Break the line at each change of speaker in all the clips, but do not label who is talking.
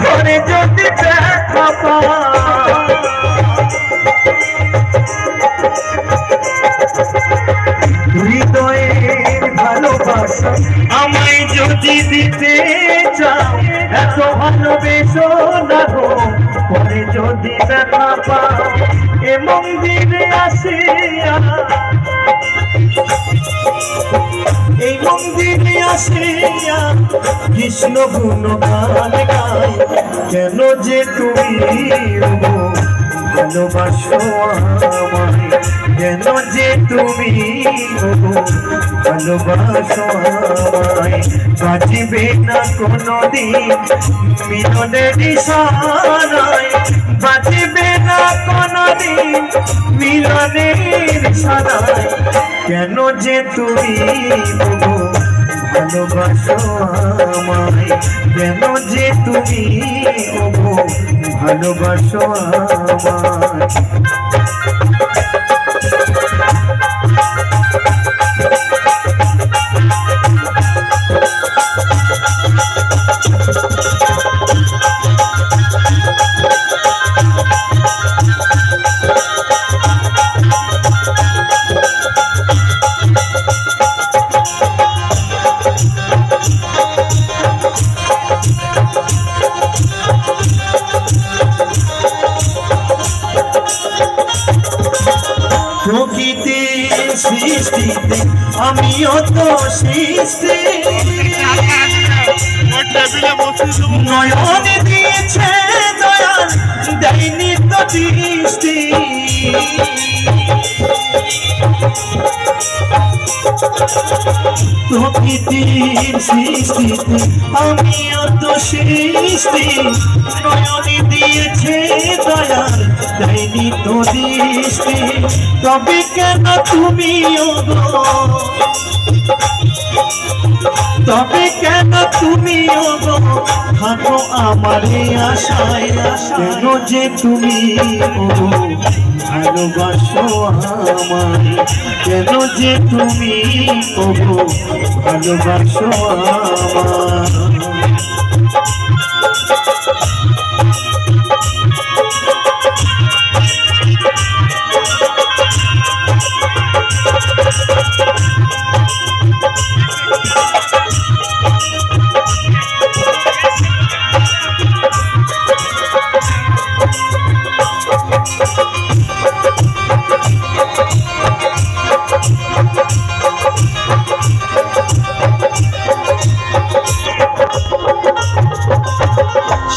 পরে যদি দেখা পাও হৃদয়ের ভালোবাসা আমায় যদি দিতে চাও এত ভালোবেসো না গো পরে যদি দেখা পাও এ মন্দিরে আসিয়া এই মন্দিরে আসিয়া কৃষ্ণ গুণগান গাই কেন যে তুমি ভালোবাসো আমায় কেন যে তুমি ভালোবাসো আমায় বাজিবে না কোনোদিন মিলনের ইশারায় বাজিবে না কোনোদিন মিলনের ইশারায় কেন যে তুমি ভালোবাসো আমায় কেন যে তুমি ভালোবাসো আমায় প্রকৃতির সৃষ্টিতে আমিও তো সৃষ্টি নয়নে দিয়েছে দয়াল দেয়নি তো দৃষ্টি প্রকৃতির সৃষ্টিতে আমিও তো সৃষ্টি নয়নে দিয়েছে দয়াল দেয়নি তো দৃষ্টি তবে কেন তুমিও গো তবে কেন তুমিও গো থাকো আমার আশায় কেন যে তুমি ভালোবাসো আমায় কেন যে তুমি ভালোবাসো আমায়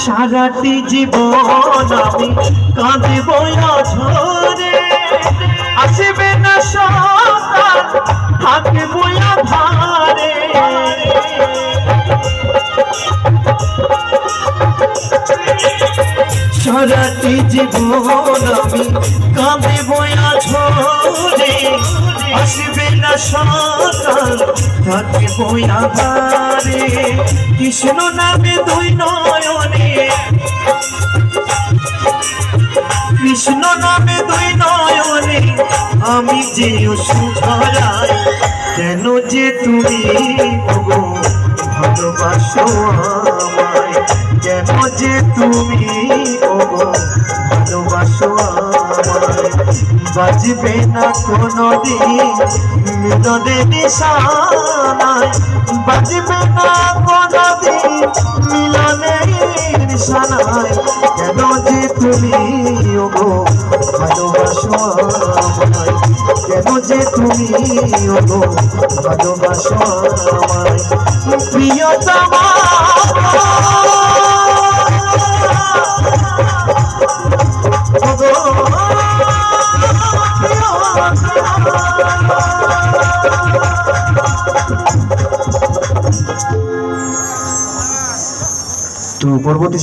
সারাটি জীবন আমি কাঁদব ঝরে আসবে না সকাল থাকব আধারে সারাটি জীবন আমি কাঁদব ঝরে আসবে না সকাল থাকব আধারে কৃষ্ণ নামে দুই নয়নে কৃষ্ণ নামে দুই নয়নে আমি যে সুধরাই কেন যে তুমি ভালোবাসো আমায় কেন যে তুমি ভালোবাসো আমায় বাজবে না কোনোদিন মিলনের নিশানায় বাজবে না কোনোদিন মিলনের নিশানায় কেন যে তুমি ভালোবাসো আমায় কেন যে তুমি ভালোবাসো আমায় প্রিয়তমা তো পরবর্তী